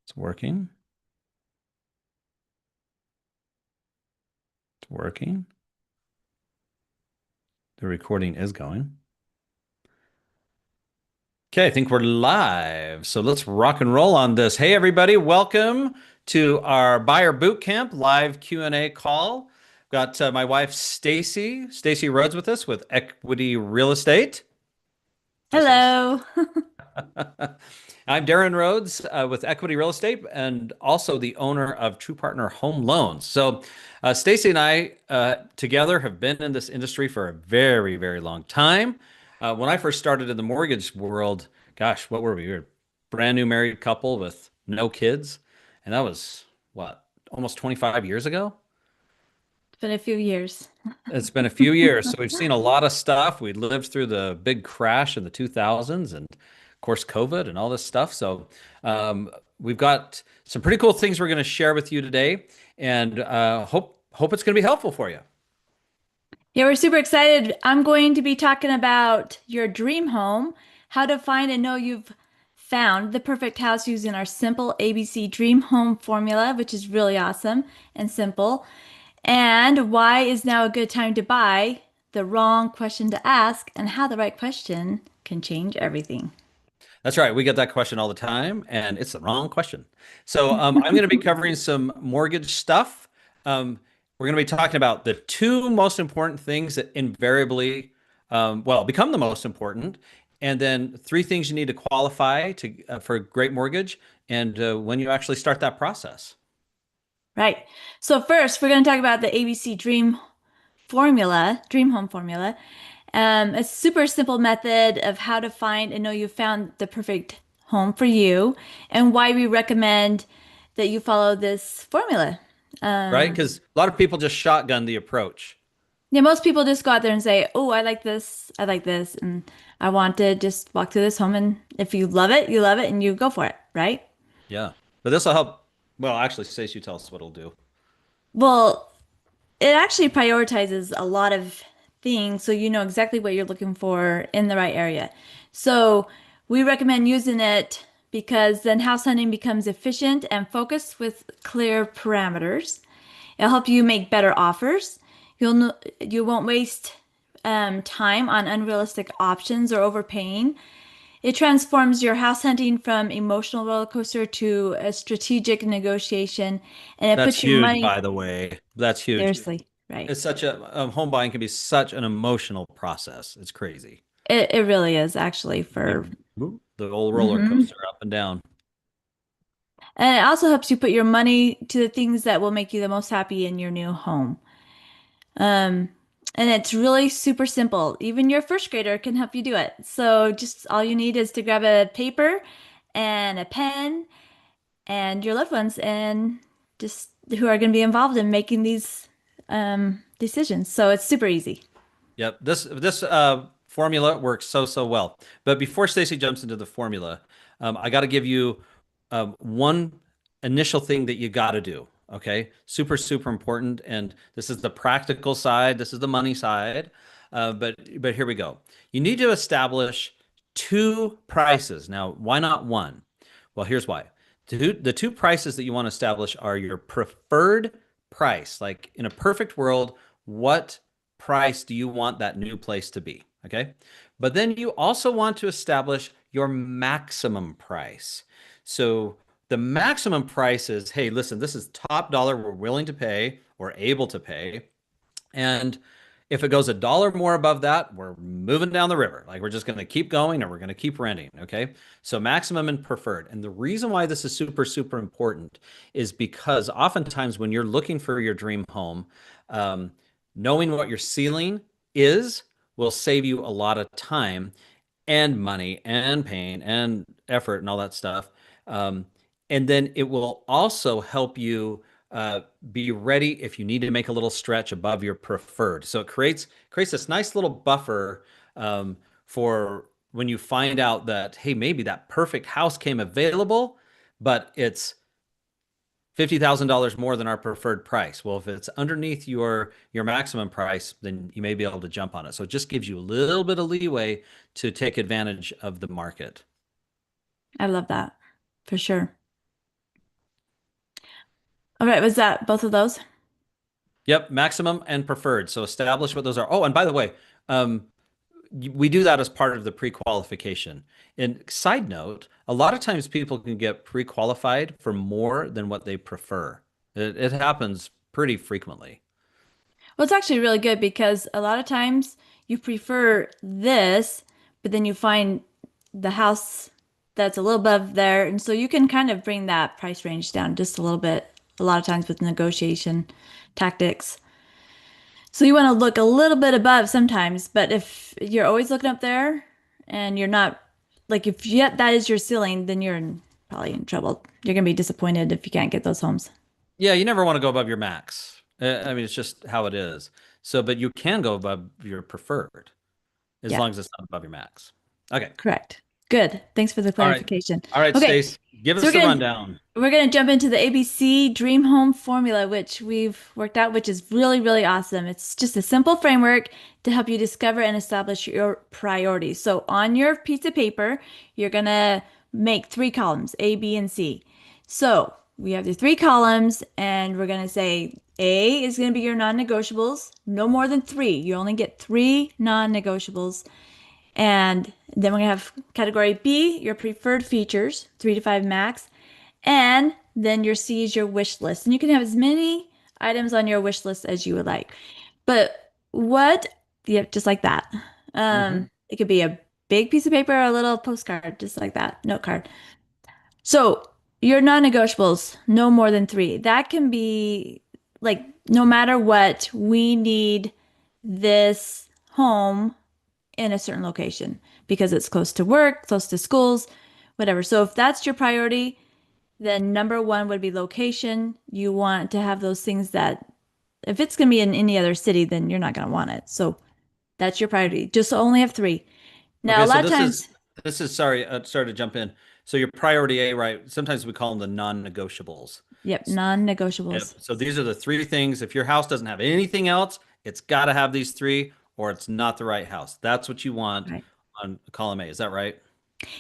It's working. It's working. The recording is going. Okay, I think we're live. So let's rock and roll on this. Hey, everybody, welcome to our buyer boot camp live Q&A call. Got my wife Stacie Rhodes with us with Equity Real Estate. Hi, Stacie. Hello. I'm Darin Rhodes with Equity Real Estate and also the owner of True Partner Home Loans. So, Stacie and I together have been in this industry for a very, very long time. When I first started in the mortgage world, gosh, what were we? We were a brand new married couple with no kids. And that was what, almost 25 years ago? It's been a few years. It's been a few years, so we've seen a lot of stuff. We lived through the big crash in the 2000s and, of course, COVID and all this stuff. So we've got some pretty cool things we're going to share with you today, and hope it's going to be helpful for you. Yeah, we're super excited. I'm going to be talking about your dream home, how to find and know you've found the perfect house using our simple ABC dream home formula, which is really awesome and simple. And why is now a good time to buy, the wrong question to ask, and how the right question can change everything. That's right. We get that question all the time, and it's the wrong question. So I'm going to be covering some mortgage stuff. We're going to be talking about the two most important things that invariably, well, become the most important, and then three things you need to qualify to for a great mortgage, and when you actually start that process. Right. So first, we're going to talk about the ABC Dream formula, Dream Home formula. A super simple method of how to find and know you found the perfect home for you and why we recommend that you follow this formula. Right? Because a lot of people just shotgun the approach. Yeah, most people just go out there and say, "Oh, I like this, and I want to just walk through this home." And if you love it, and you go for it, right? Yeah. But this will help. Well, actually, Stacey, you tell us what it'll do. Well, it actually prioritizes a lot of things so you know exactly what you're looking for in the right area. So we recommend using it because then house hunting becomes efficient and focused with clear parameters. It'll help you make better offers. You won't waste time on unrealistic options or overpaying. It transforms your house hunting from emotional roller coaster to a strategic negotiation, and it That's puts your huge, money by the way. That's huge. seriously, right? It's such a home buying can be such an emotional process. It's crazy. It really is actually for You the old roller hmm coaster up and down. And it also helps you put your money to the things that will make you the most happy in your new home. Um, and it's really super simple. Even your first grader can help you do it. So just all you need is to grab a paper and a pen and your loved ones and just who are going to be involved in making these decisions. So it's super easy. Yep. This formula works so well. But before Stacy jumps into the formula, I got to give you one initial thing that you got to do. Okay, super important. And this is the practical side. This is the money side. But here we go. You need to establish two prices. Now, why not one? Well, here's why. The two prices that you want to establish are your preferred price. Like in a perfect world, what price do you want that new place to be? Okay. But then you also want to establish your maximum price. So the maximum price is, hey, listen, this is top dollar we're willing to pay or able to pay. And if it goes a dollar more above that, we're moving down the river. Like we're just going to keep going or we're going to keep renting. Okay. So maximum and preferred. And the reason why this is super important is because oftentimes when you're looking for your dream home, um, knowing what your ceiling is will save you a lot of time and money and pain and effort and all that stuff. Um, and then it will also help you be ready if you need to make a little stretch above your preferred. So it creates this nice little buffer for when you find out that, hey, maybe that perfect house came available, but it's $50,000 more than our preferred price. Well, if it's underneath your maximum price, then you may be able to jump on it. So it just gives you a little bit of leeway to take advantage of the market. I love that for sure. All right, was that both of those? Yep, maximum and preferred. So establish what those are. Oh, and by the way, um, we do that as part of the pre-qualification. And side note, a lot of times people can get pre-qualified for more than what they prefer. It happens pretty frequently. Well, it's actually really good because a lot of times you prefer this, but then you find the house that's a little above there. And so you can kind of bring that price range down just a little bit, a lot of times with negotiation tactics. So you want to look a little bit above sometimes, but if you're always looking up there and you're not, like if yet that is your ceiling, then probably in trouble. You're gonna be disappointed if you can't get those homes. Yeah, you never want to go above your max. I mean, it's just how it is. So, but you can go above your preferred as Yeah. long as it's not above your max. Okay. Correct. Good. Thanks for the All right. clarification. All right, Okay, Stace, give so us the rundown. we're gonna jump into the ABC Dream Home Formula, which we've worked out, which is really, really awesome. It's just a simple framework to help you discover and establish your priorities. So on your piece of paper, you're gonna make three columns, A, B, and C. So we have the three columns, and we're gonna say A is gonna be your non-negotiables, no more than three. You only get three non-negotiables. And then we're gonna have category B, your preferred features, 3 to 5 max. And then your C is your wish list. And you can have as many items on your wish list as you would like. But yeah, just like that. Hmm. It could be a big piece of paper or a little postcard, just like that, note card. So your non-negotiables, no more than three. That can be like no matter what, we need this home in a certain location because it's close to work, close to schools, whatever. So if that's your priority, then number one would be location. You want to have those things that if it's going to be in any other city, then you're not going to want it. So that's your priority. Just only have three. Now, Okay, a so lot of times, this is sorry, sorry to jump in. So your priority A, right? Sometimes we call them the non-negotiables. yep, S- Yep. non-negotiables. So these are the three things. If your house doesn't have anything else, it's got to have these three, or it's not the right house. That's what you want Right. on column A. Is that right?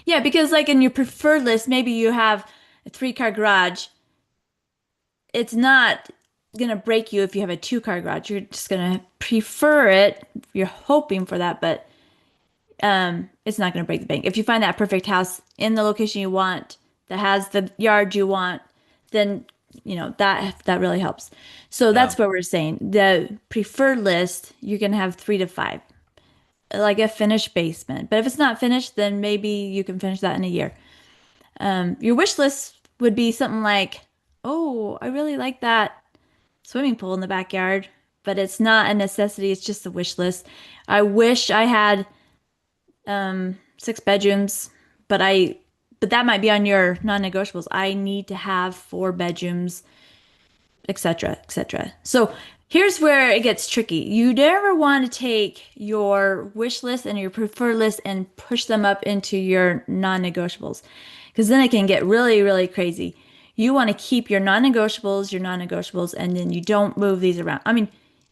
Yeah, because like in your preferred list, maybe you have a 3 car garage. It's not gonna break you if you have a 2 car garage. You're just gonna prefer it. You're hoping for that, but it's not gonna break the bank. If you find that perfect house in the location you want, that has the yard you want, then that really helps. So Yeah. that's what we're saying. The preferred list, you're gonna have 3 to 5, like a finished basement. But if it's not finished, then maybe you can finish that in a year. Your wish list would be something like, oh, I really like that swimming pool in the backyard, but it's not a necessity. It's just a wish list. I wish I had 6 bedrooms, but that might be on your non-negotiables. I need to have 4 bedrooms, etc., etc. So here's where it gets tricky. You never want to take your wish list and your preferred list and push them up into your non-negotiables because then it can get really, really crazy. You want to keep your non-negotiables, and then you don't move these around. I mean,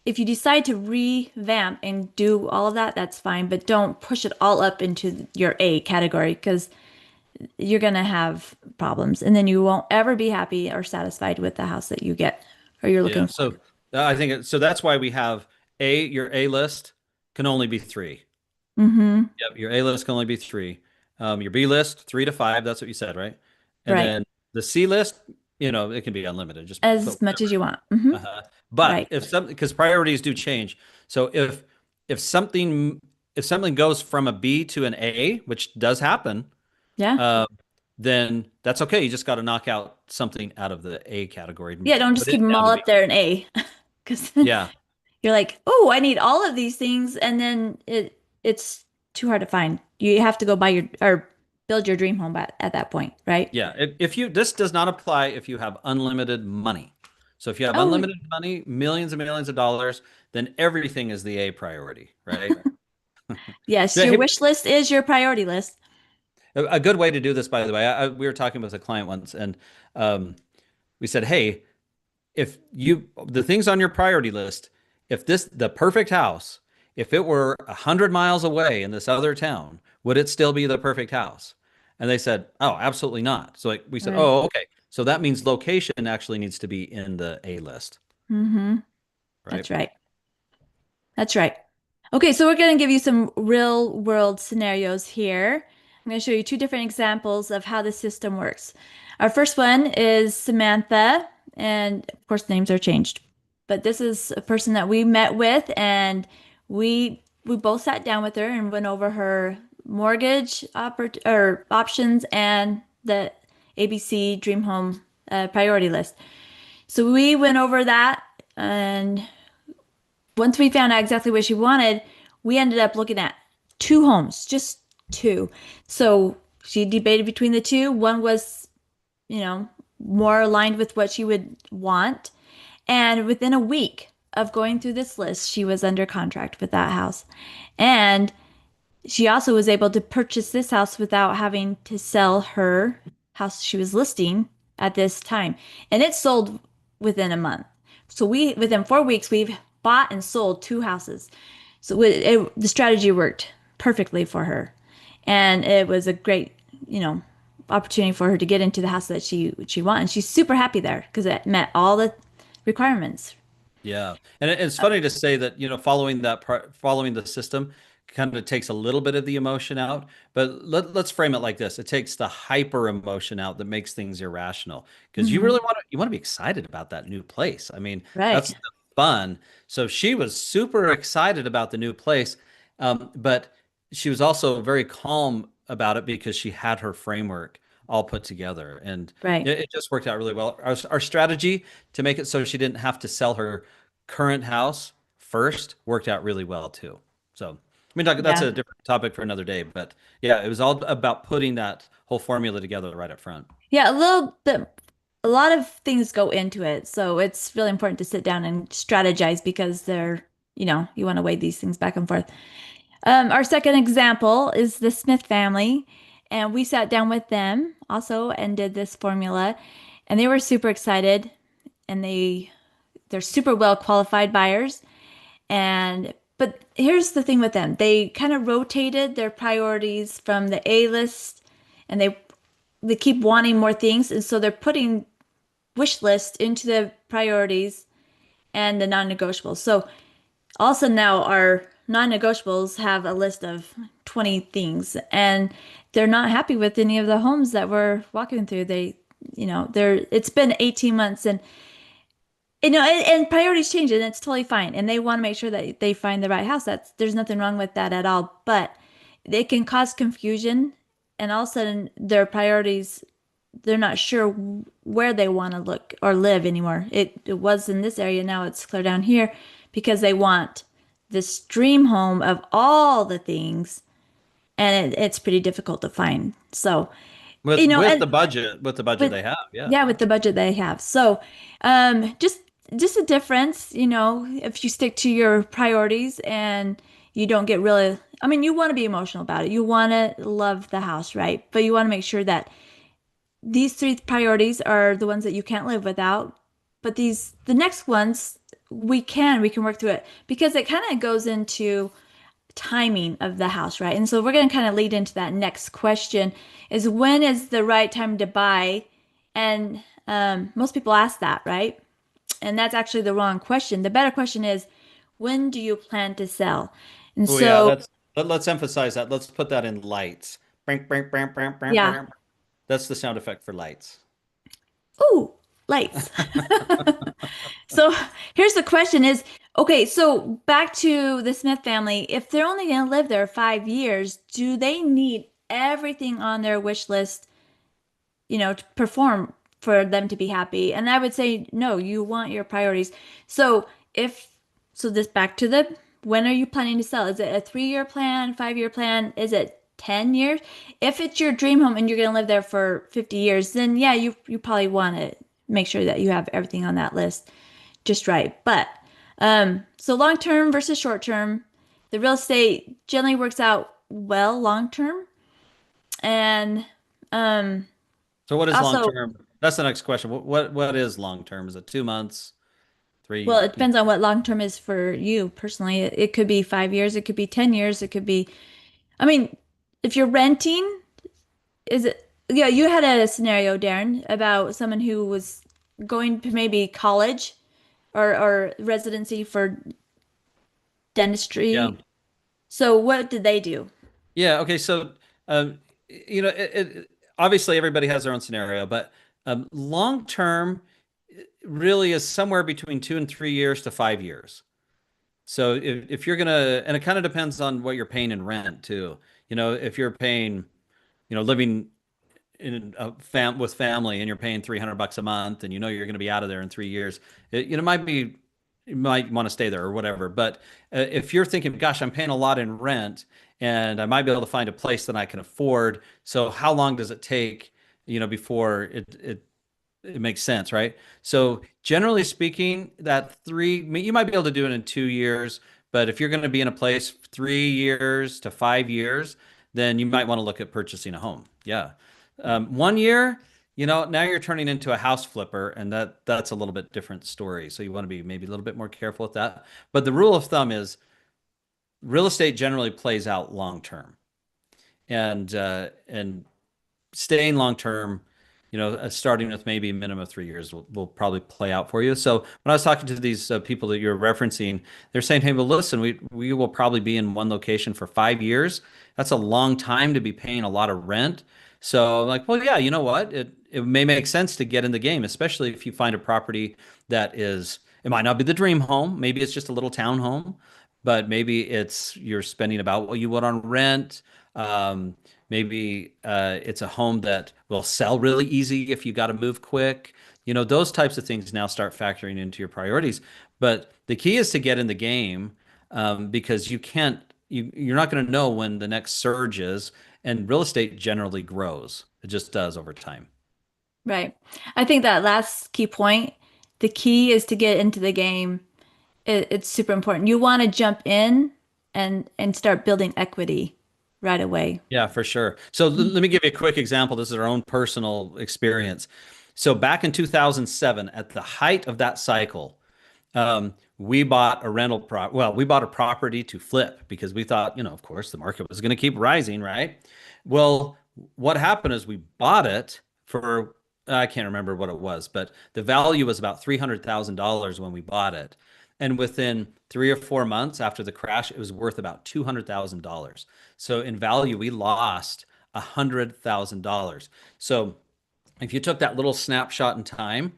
if you decide to revamp and do all of that, that's fine, but don't push it all up into your A category because you're going to have problems and then you won't ever be happy or satisfied with the house that you get or you're Yeah. looking for. So I think so that's why we have your A list can only be three. Mm-hmm. Yep. Your A list can only be three. Your B list, 3 to 5. That's what you said, right? And Right. then the C list, it can be unlimited. Just put As much as whatever. you want. Mm-hmm. Uh-huh. But Right. if something, because priorities do change. So if something if something goes from a B to an A, which does happen, Yeah. uh, then that's okay. You just got to knock out something out of the A category and Yeah. Don't put just keep it them down all to up B. there in A because Yeah. you're like, oh, I need all of these things. And then it's too hard to find. You have to go buy your or build your dream home at that point. Right. Yeah. If you this does not apply if you have unlimited money. So if you have Oh, unlimited money, millions and millions of dollars, then everything is the A priority, right? yes. Yeah, Your hey, wish list is your priority list. a good way to do this, by the way, we were talking with a client once, and um, we said, hey, if the things on your priority list, if the perfect house, if it were 100 miles away in this other town, would it still be the perfect house? And they said, oh, absolutely not. So like we said, Right. oh, okay. So that means location actually needs to be in the A list, Mm-hmm. right? That's right. That's right. Okay, so we're going to give you some real world scenarios here. I'm going to show you two different examples of how the system works. Our first one is Samantha, and of course, names are changed. But this is a person that we met with, and we both sat down with her and went over her mortgage options and the ABC Dream Home priority list. So we went over that, and once we found out exactly what she wanted, we ended up looking at two homes, just two. So she debated between the two. One was, you know, more aligned with what she would want. And within a week of going through this list, she was under contract with that house. And she also was able to purchase this house without having to sell her house she was listing at this time. And it sold within a month. So within 4 weeks, we've bought and sold two houses. So the strategy worked perfectly for her. And it was a great, you know, opportunity for her to get into the house that she wanted. And she's super happy there because it met all the requirements. Yeah. And it's funny to say that, following following the system kind of takes a little bit of the emotion out, but let's frame it like this. It takes the hyper emotion out that makes things irrational because you Hmm. really want to be excited about that new place. I mean, that's Right. the fun. So she was super excited about the new place, but she was also very calm about it because she had her framework all put together, and Right. it just worked out really well. Our strategy to make it so she didn't have to sell her current house first worked out really well too. So, I mean, that's Yeah. a different topic for another day, but yeah, it was all about putting that whole formula together right up front. Yeah, a little bit, a lot of things go into it. So it's really important to sit down and strategize because you want to weigh these things back and forth. Our second example is the Smith family, and we sat down with them also and did this formula, and they were super excited, and they're super well qualified buyers. And but here's the thing with them. They kind of rotated their priorities from the A list, and they keep wanting more things, and so they're putting wish list into the priorities and the non-negotiables. So also now our non-negotiables have a list of 20 things, and they're not happy with any of the homes that we're walking through. It's been 18 months, and and priorities change, and it's totally fine. And they want to make sure that they find the right house. There's nothing wrong with that at all, but it can cause confusion, and all of a sudden their priorities, they're not sure where they want to look or live anymore. It was in this area, now it's clear down here because they want this dream home of all the things, and it's pretty difficult to find. So, With and with the budget with they have, yeah. yeah, with the budget they have. So, just a difference, if you stick to your priorities and you don't get really, I mean, you want to be emotional about it. You want to love the house, right? But you want to make sure that these three priorities are the ones that you can't live without. But the next ones, we can work through it because it kind of goes into timing of the house, right? And so we're going to kind of lead into that next question is when is the right time to buy? And most people ask that, right? And that's actually the wrong question. The better question is when do you plan to sell? And Oh yeah, so, let's emphasize that. Let's put that in lights. Brink, brink, brink, brink, brink, yeah. brink. That's the sound effect for lights. Ooh, lights. So here's the question is, okay, so back to the Smith family. If they're only going to live there 5 years, do they need everything on their wish list, to perform for them to be happy? And I would say, no, you want your priorities. So this back to when are you planning to sell? Is it a 3-year plan, 5-year plan? Is it 10 years? If it's your dream home and you're going to live there for 50 years, then yeah, you probably want to make sure that you have everything on that list just right. But so long term versus short term, the real estate generally works out well long term. And um, So what is long also, term? That's the next question. What is long term? Is it 2 months, well, three? it depends on what long term is for you personally. It could be 5 years, it could be 10 years, it could be, I mean, if you're renting, is it? Yeah, you had a scenario, Darren, about someone who was going to maybe college or residency for Yeah. dentistry. So what did they do? Yeah. Okay. So, obviously everybody has their own scenario, but long term really is somewhere between 2 and 3 years to 5 years. So if you're gonna, and it kind of depends on what you're paying in rent too. If you're paying, living in a with family and you're paying $300 a month and you're going to be out of there in 3 years, might be, you might want to stay there or whatever. But if you're thinking, gosh, I'm paying a lot in rent and I might be able to find a place that I can afford. So how long does it take, before it makes sense, right? So generally speaking, that you might be able to do it in 2 years, but if you're going to be in a place 3 years to 5 years, then you might want to look at purchasing a home. Yeah. 1 year, now you're turning into a house flipper, and that's a little bit different story. So you want to be maybe a little bit more careful with that. But the rule of thumb is real estate generally plays out long term, and staying long term, starting with maybe a minimum of 3 years will probably play out for you. So when I was talking to these people that you're referencing, they're saying, "Hey, well, listen, we will probably be in one location for 5 years. That's a long time to be paying a lot of rent." So I'm like, well, yeah, you know what? It may make sense to get in the game, especially if you find a property that is. It might not be the dream home. Maybe it's just a little town home, but maybe you're spending about what you would on rent. Maybe it's a home that will sell really easy if you got to move quick. Those types of things now start factoring into your priorities. But the key is to get in the game, because you're not going to know when the next surge is, and real estate generally grows. It just does over time. Right. I think that last key point, the key is to get into the game. It's super important. You want to jump in and start building equity right away. Yeah, for sure. So let me give you a quick example. This is our own personal experience. So back in 2007, at the height of that cycle, we bought a we bought a property to flip because we thought, of course, the market was going to keep rising, right? Well, what happened is we bought it for, I can't remember what it was, but the value was about $300,000 when we bought it. And within 3 or 4 months after the crash, it was worth about $200,000. So in value, we lost $100,000. So if you took that little snapshot in time,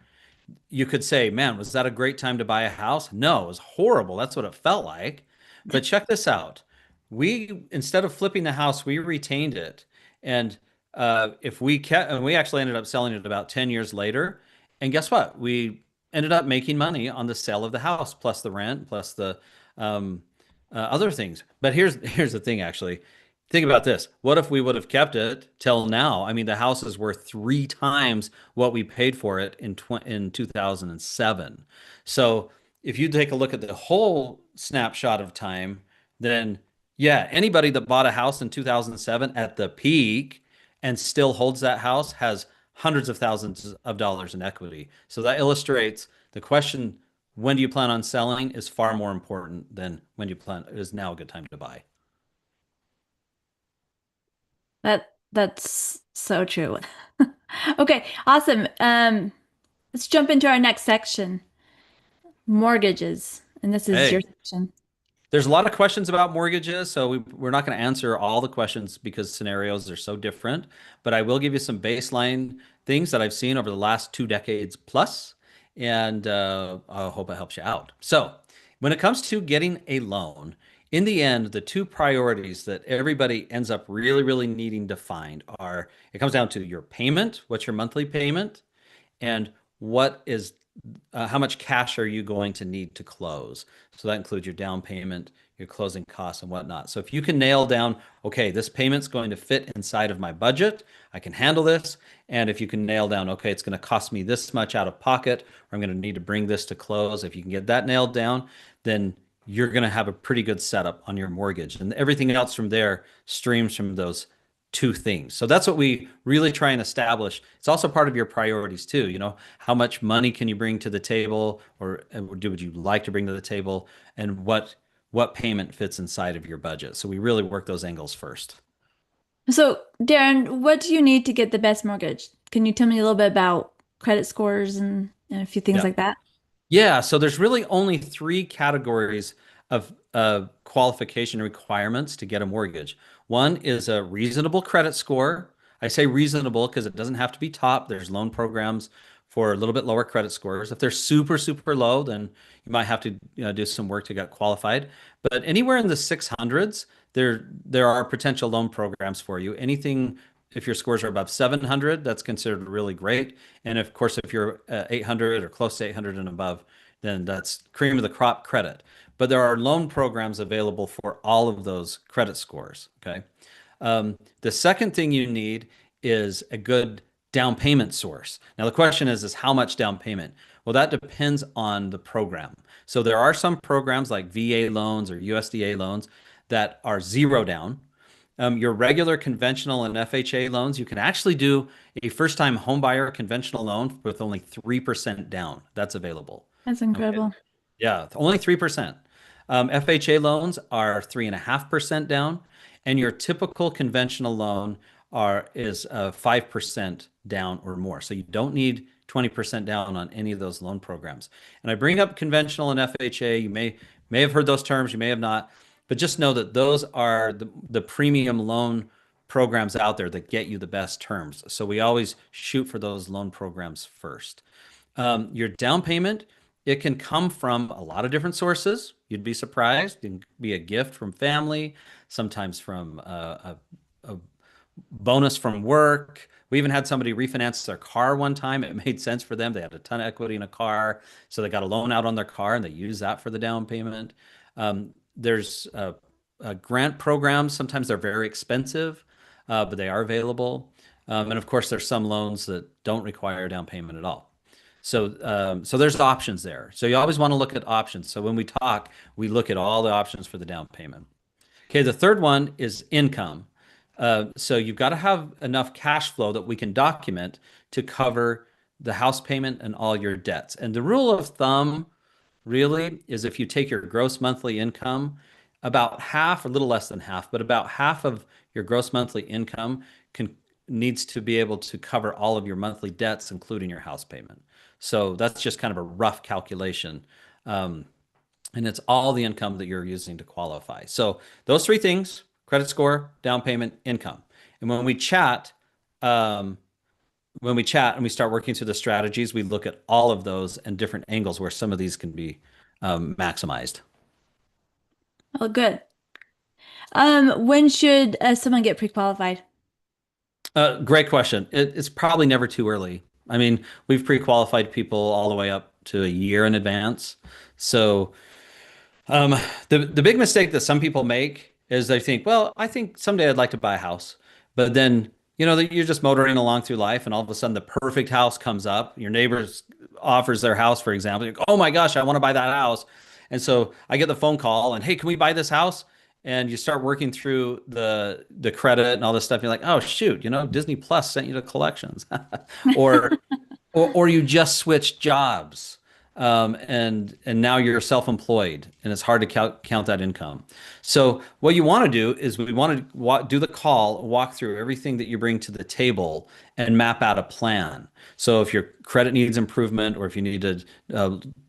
you could say, man, was that a great time to buy a house? No, it was horrible. That's what it felt like. But check this out. Instead of flipping the house, we retained it. And if we kept, and we actually ended up selling it about 10 years later. And guess what? We ended up making money on the sale of the house, plus the rent, plus the other things. But here's the thing, actually. Think about this. What if we would have kept it till now? I mean, the house is worth 3 times what we paid for it in 2007. So if you take a look at the whole snapshot of time, then yeah, anybody that bought a house in 2007 at the peak and still holds that house has hundreds of thousands of dollars in equity. So that illustrates the question, when do you plan on selling, is far more important than when you plan, is now a good time to buy. That's so true. Okay, awesome. Let's jump into our next section, mortgages. And this is your Hey, section. there's a lot of questions about mortgages, so we're not going to answer all the questions because scenarios are so different. But I will give you some baseline things that I've seen over the last 2 decades plus, and I hope it helps you out. So, when it comes to getting a loan, in the end, the two priorities that everybody ends up really, really needing to find are, it comes down to your payment, what's your monthly payment, and what is how much cash are you going to need to close? So that includes your down payment, your closing costs, and whatnot. So if you can nail down, okay, this payment's going to fit inside of my budget, I can handle this. And if you can nail down, okay, it's going to cost me this much out of pocket, or I'm going to need to bring this to close. If you can get that nailed down, then you're going to have a pretty good setup on your mortgage. And everything else from there streams from those two things. So that's what we really try and establish. It's also part of your priorities too. How much money can you bring to the table, or would you like to bring to the table, and what payment fits inside of your budget. So we really work those angles first. So, Darren, what do you need to get the best mortgage? Can you tell me a little bit about credit scores and a few things Yeah. like that? Yeah, so there's really only three categories of qualification requirements to get a mortgage. One is a reasonable credit score. I say reasonable because it doesn't have to be top. There's loan programs for a little bit lower credit scores. If they're super, super low, then you might have to do some work to get qualified. But anywhere in the 600s, there are potential loan programs for you. Anything if your scores are above 700, that's considered really great. And of course, if you're 800 or close to 800 and above, then that's cream of the crop credit. But there are loan programs available for all of those credit scores. Okay. The second thing you need is a good down payment source. Now, the question is how much down payment? Well, that depends on the program. So there are some programs like VA loans or USDA loans that are zero down. Your regular conventional and FHA loans, you can actually do a first-time homebuyer conventional loan with only 3% down. That's available. That's Okay. incredible. Yeah, only 3%. FHA loans are 3.5% down, and your typical conventional loan is 5% down or more. So you don't need 20% down on any of those loan programs. And I bring up conventional and FHA. You may have heard those terms, you may have not, but just know that those are the premium loan programs out there that get you the best terms. So we always shoot for those loan programs first. Your down payment, it can come from a lot of different sources. You'd be surprised. It can be a gift from family, sometimes from a bonus from work. We even had somebody refinance their car one time. It made sense for them. They had a ton of equity in a car, so they got a loan out on their car and they used that for the down payment. There's grant programs. Sometimes they're very expensive, but they are available. And of course, there's some loans that don't require a down payment at all. So there's options there. So you always want to look at options. So when we talk, we look at all the options for the down payment. Okay, the third one is income. So you've got to have enough cash flow that we can document to cover the house payment and all your debts. And the rule of thumb really is if you take your gross monthly income, about half, a little less than half, but about half of your gross monthly income can needs to be able to cover all of your monthly debts, including your house payment. So that's just kind of a rough calculation. Um, and it's all the income that you're using to qualify. So those three things, credit score, down payment, income. And um, when we chat and we start working through the strategies, we look at all of those and different angles where some of these can be maximized. Oh, good. When should someone get pre-qualified? Great question. It's probably never too early. I mean, we've pre-qualified people all the way up to a year in advance. So Um, the big mistake that some people make is they think, well, I think someday I'd like to buy a house, but then that you're just motoring along through life, and all of a sudden the perfect house comes up. Your neighbors offers their house, for example. You go, oh my gosh, I want to buy that house, and so I get the phone call, and hey, can we buy this house? And you start working through the credit and all this stuff. You're like, oh shoot, Disney Plus sent you to collections, or or you just switch jobs, and now you're self-employed, and it's hard to count that income. So what you want to do is we want to do the call, walk through everything that you bring to the table, and map out a plan. So if your credit needs improvement, or if you needed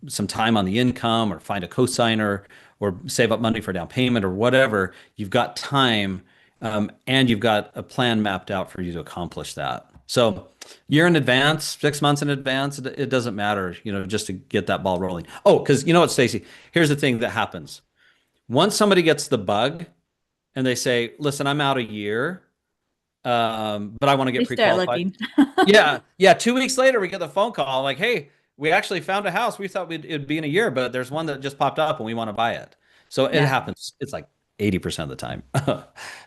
some time on the income, or find a cosigner, or save up money for down payment, or whatever, you've got time, and you've got a plan mapped out for you to accomplish that. So year in advance, 6 months in advance, it doesn't matter, just to get that ball rolling. Oh, because you know what, Stacie? Here's the thing that happens. Once somebody gets the bug and they say, listen, I'm out a year, but I want to They get start pre-qualified. looking. Yeah, yeah. 2 weeks later, we get the phone call like, hey, we actually found a house. We thought it'd be in a year, but there's one that just popped up and we want to buy it. So it Yeah. happens. It's like 80% of the time.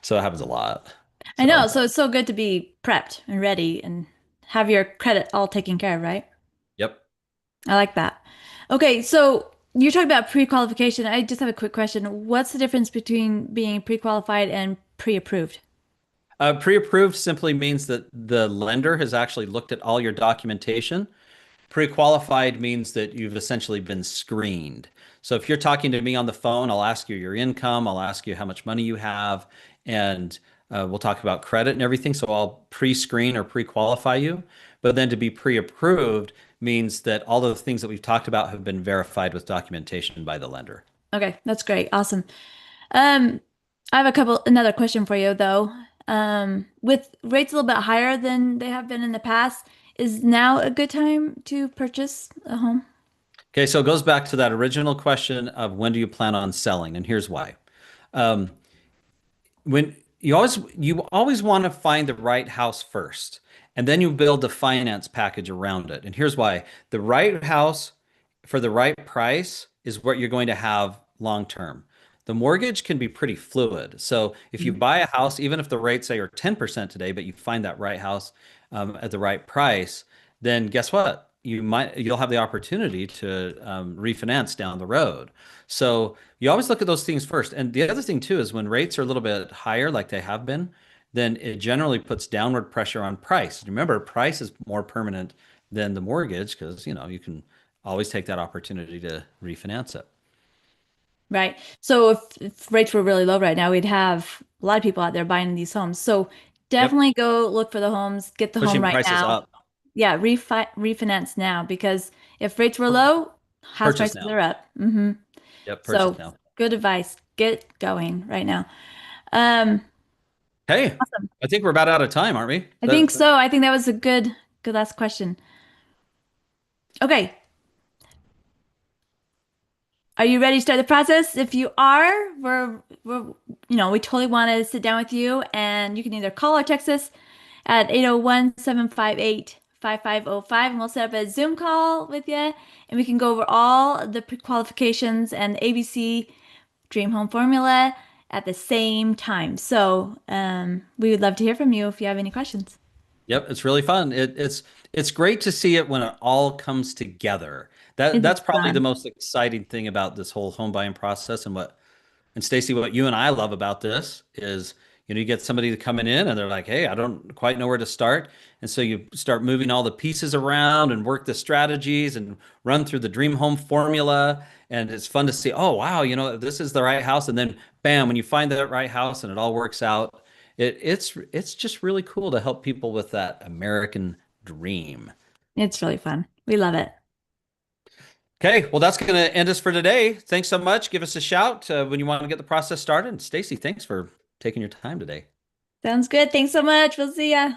So it happens a lot. I know. So, So it's so good to be prepped and ready and have your credit all taken care of, right? yep. I like that. Okay, so you're talking about pre-qualification. I just have a quick question. What's the difference between being pre-qualified and pre-approved? Pre-approved simply means that the lender has actually looked at all your documentation. Pre-qualified means that you've essentially been screened. So if you're talking to me on the phone, I'll ask you your income, I'll ask you how much money you have, and We'll talk about credit and everything. So I'll pre-screen or pre-qualify you. But then to be pre-approved means that all of the things that we've talked about have been verified with documentation by the lender. Okay, that's great. Awesome. Um, I have another question for you though. With rates a little bit higher than they have been in the past, is now a good time to purchase a home? Okay, so it goes back to that original question of when do you plan on selling? And here's why. Um, when you always want to find the right house first, and then you build the finance package around it. And here's why. The right house for the right price is what you're going to have long term. The mortgage can be pretty fluid. So if you Mhm. buy a house, even if the rates say are 10% today, but you find that right house at the right price, then guess what? You'll have the opportunity to refinance down the road. So you always look at those things first. And the other thing too is when rates are a little bit higher, like they have been, then it generally puts downward pressure on price. Remember, price is more permanent than the mortgage because you can always take that opportunity to refinance it. Right. So if rates were really low right now, we'd have a lot of people out there buying these homes. So Yep, definitely go look for the homes, get the home pushing right prices now. up. Yeah, refinance now because if rates were low, house Purchase prices now. are up. Yep, purchase So now. good advice. Get going right now. Um, Hey, awesome. I think we're about out of time, aren't we? I think so. I think that was a good last question. Okay. Are you ready to start the process? If you are, we totally want to sit down with you and you can either call or text us at 801-758-5505 and we'll set up a Zoom call with you and we can go over all the pre-qualifications and the ABC Dream Home Formula at the same time. So, we would love to hear from you if you have any questions. Yep, it's really fun. It's great to see it when it all comes together. That It that's is probably the fun. most exciting thing about this whole home buying process. And Stacie, what you and I love about this is, you get somebody coming in and they're like, "Hey, I don't quite know where to start." And so you start moving all the pieces around and work the strategies and run through the dream home formula. And it's fun to see, oh, wow, this is the right house. And then bam, when you find that right house and it all works out, it's just really cool to help people with that American dream. It's really fun. We love it. Okay, well, that's going to end us for today. Thanks so much. Give us a shout when you want to get the process started. And Stacie, thanks for taking your time today. Sounds good. Thanks so much. We'll see ya.